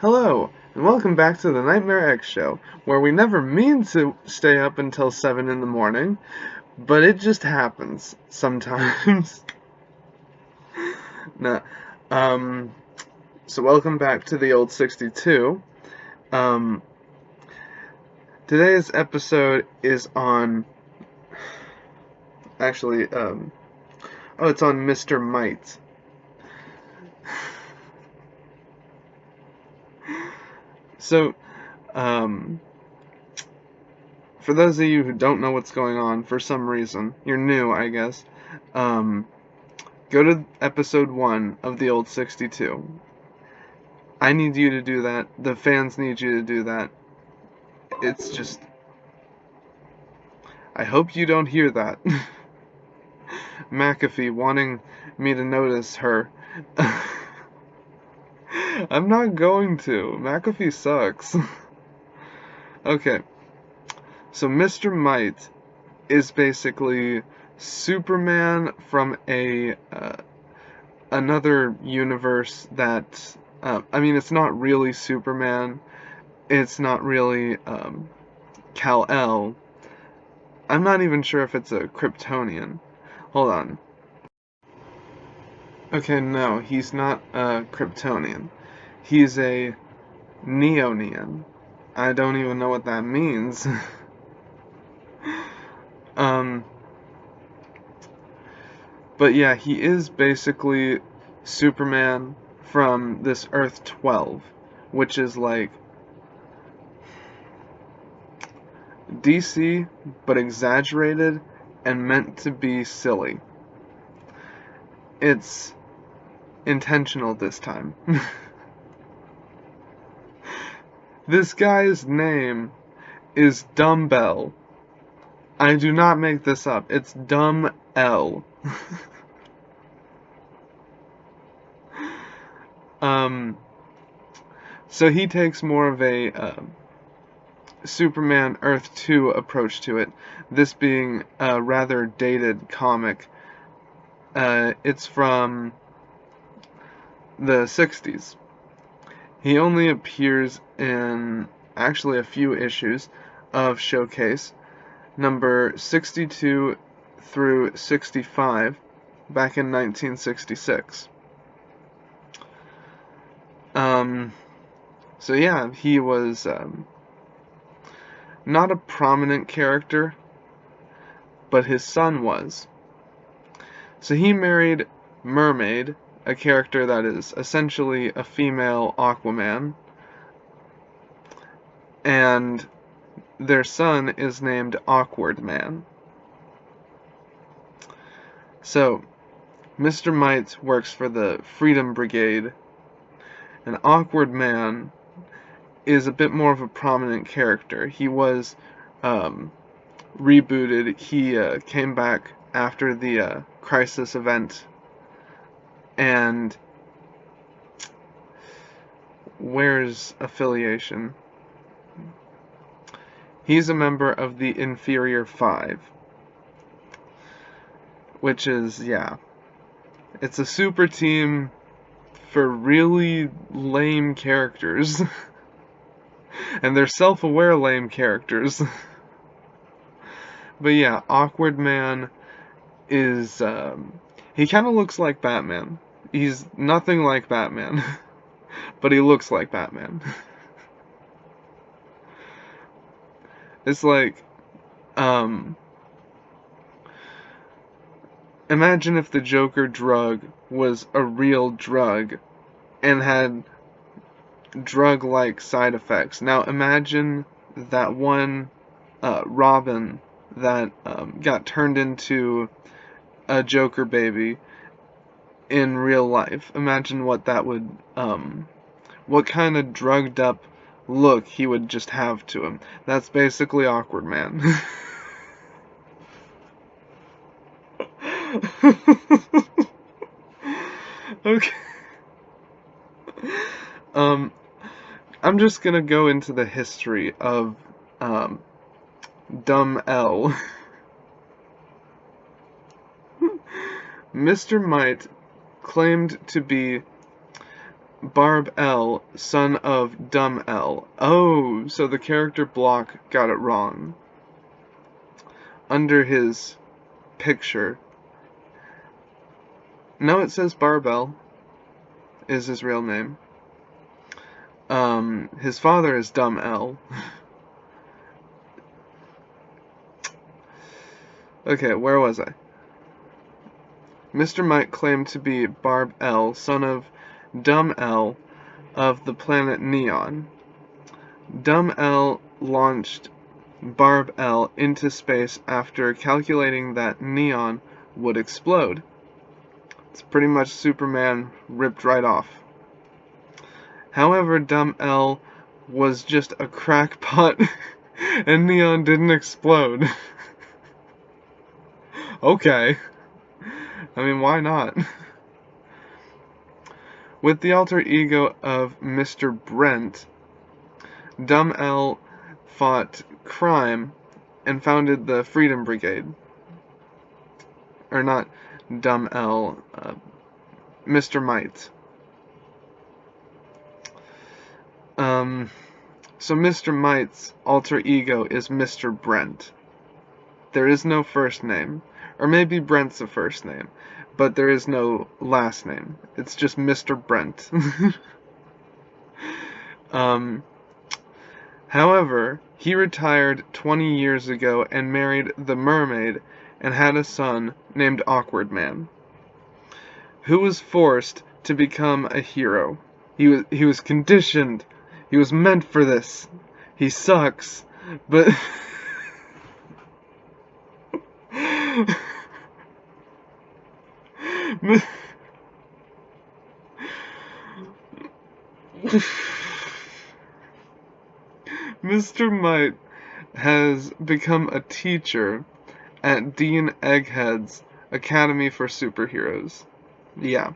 Hello, and welcome back to the Nightmare X Show, where we never mean to stay up until 7 in the morning, but it just happens sometimes. Nah, so welcome back to the old 62. Today's episode is on, it's on Mr. Mite. So, for those of you who don't know what's going on for some reason, you're new, I guess, go to episode 1 of the old 62. I need you to do that. The fans need you to do that. It's just... I hope you don't hear that. McAfee wanting me to notice her. I'm not going to. McAfee sucks. Okay. So Mr. Mite is basically Superman from another universe that... it's not really Superman. It's not really Kal-El. I'm not even sure if it's a Kryptonian. Hold on. Okay, no, he's not a Kryptonian. He's a Neonian. I don't even know what that means. But yeah, he is basically Superman from this Earth 12, which is like DC, but exaggerated and meant to be silly. It's intentional this time. This guy's name is Dumbbell. I do not make this up. It's Dumb-L. So he takes more of a Superman Earth 2 approach to it, this being a rather dated comic. It's from the 60s. He only appears in actually a few issues of Showcase, number 62 through 65, back in 1966. So yeah, he was not a prominent character, but his son was. So he married Mermaid, a character that is essentially a female Aquaman, and their son is named Awkward Man. So, Mr. Mite works for the Freedom Brigade, and Awkward Man is a bit more of a prominent character. He was rebooted. He came back after the Crisis event, and where's affiliation? He's a member of the Inferior 5, which is, yeah, it's a super team for really lame characters. And they're self-aware lame characters. But yeah, Awkward Man is, he kind of looks like Batman. He's nothing like Batman, but he looks like Batman. It's like, imagine if the Joker drug was a real drug and had drug-like side effects. Now imagine that one Robin that got turned into a Joker baby in real life. Imagine what that would, what kind of drugged up look he would just have to him. That's basically Awkward Man. Okay. I'm just gonna go into the history of Dumb-L. Mr. Mite claimed to be Barb L, son of Dumb L. Oh, so the character block got it wrong. Under his picture. No, it says Barbell is his real name. His father is Dumb L. Okay, where was I? Mr. Mite claimed to be Barb L, son of Dumb L of the planet Neon. Dumb L launched Barb L into space after calculating that Neon would explode. It's pretty much Superman ripped right off. However, Dumb L was just a crackpot and Neon didn't explode. Okay. I mean, why not? With the alter ego of Mr. Brent, Dumb L fought crime and founded the Freedom Brigade. Or not Dumb L, Mr. Mite. So Mr. Mite's alter ego is Mr. Brent. There is no first name. Or maybe Brent's a first name, but there is no last name. It's just Mr. Brent. However, he retired 20 years ago and married the mermaid and had a son named Awkward Man, who was forced to become a hero. He was conditioned. He was meant for this. He sucks, but Mr. Mite has become a teacher at Dean Egghead's Academy for Superheroes. Yeah.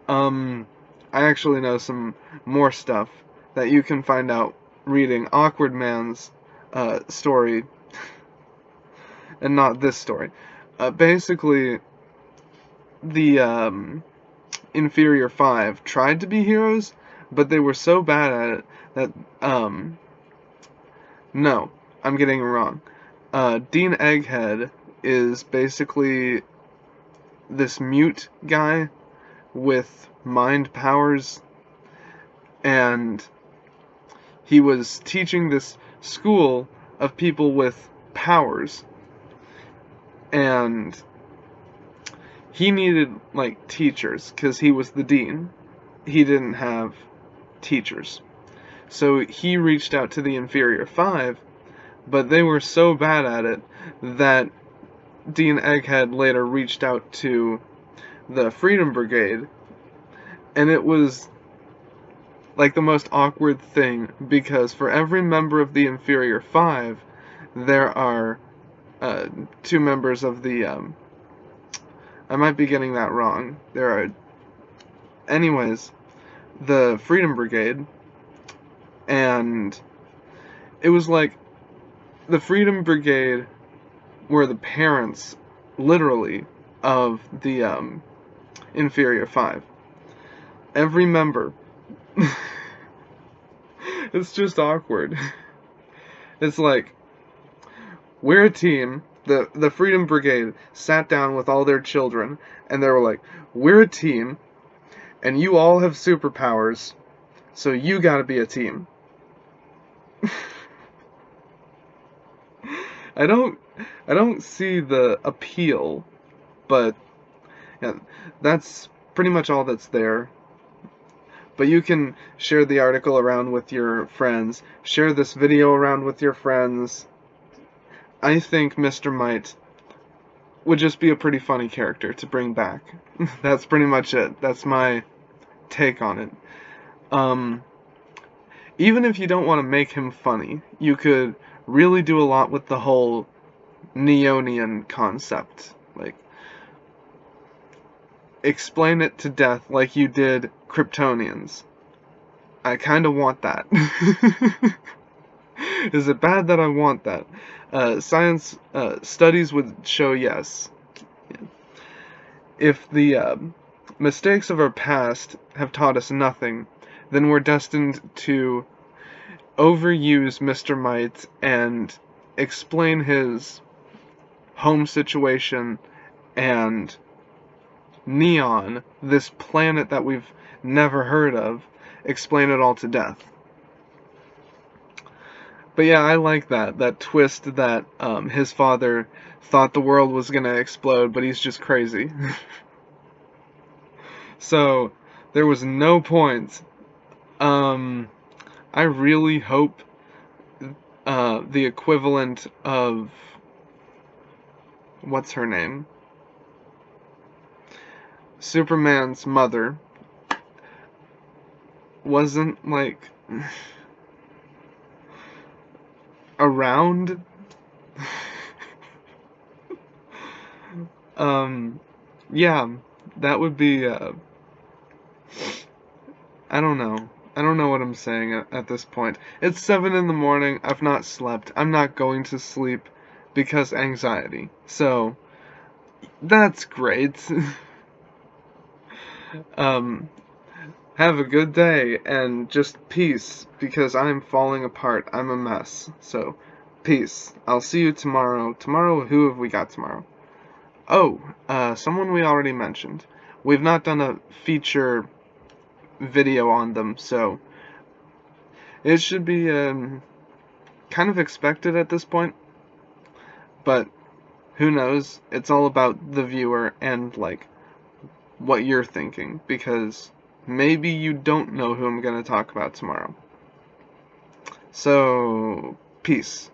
I actually know some more stuff that you can find out reading Awkward Man's story and not this story. Basically, the Inferior 5 tried to be heroes, but they were so bad at it that, no, I'm getting it wrong. Dean Egghead is basically this mute guy with mind powers, and he was teaching this school of people with powers, and he needed, like, teachers, because he was the dean. He didn't have teachers. So he reached out to the Inferior 5, but they were so bad at it that Dean Egghead later reached out to the Freedom Brigade, and it was like the most awkward thing, because for every member of the Inferior 5, there are 2 members of the, I might be getting that wrong. There are, anyways, the Freedom Brigade, and it was like the Freedom Brigade were the parents, literally, of the Inferior 5. Every member. It's just awkward. It's like, we're a team. The Freedom Brigade sat down with all their children, and they were like, we're a team, and you all have superpowers, so you gotta be a team. I don't see the appeal, but yeah, that's pretty much all that's there. But you can share the article around with your friends, share this video around with your friends. I think Mr. Mite would just be a pretty funny character to bring back. That's pretty much it. That's my take on it. Even if you don't want to make him funny, you could really do a lot with the whole Neonian concept. Like, explain it to death like you did Kryptonians. I kind of want that. Is it bad that I want that? Science studies would show yes. If the mistakes of our past have taught us nothing, then we're destined to overuse Mr. Mite and explain his home situation and Neon, this planet that we've never heard of, explain it all to death. But yeah, I like that twist that his father thought the world was gonna explode, but he's just crazy. So, there was no point. I really hope the equivalent of, what's her name? Superman's mother wasn't, like, around. Yeah, that would be, I don't know. I don't know what I'm saying at this point. It's 7 in the morning, I've not slept. I'm not going to sleep because anxiety. So, that's great. Have a good day, and just peace, because I'm falling apart. I'm a mess. So, peace. I'll see you tomorrow. Tomorrow, who have we got tomorrow? Oh, someone we already mentioned. We've not done a feature video on them, so it should be kind of expected at this point, but who knows? It's all about the viewer and, like, what you're thinking, because maybe you don't know who I'm going to talk about tomorrow. So, peace.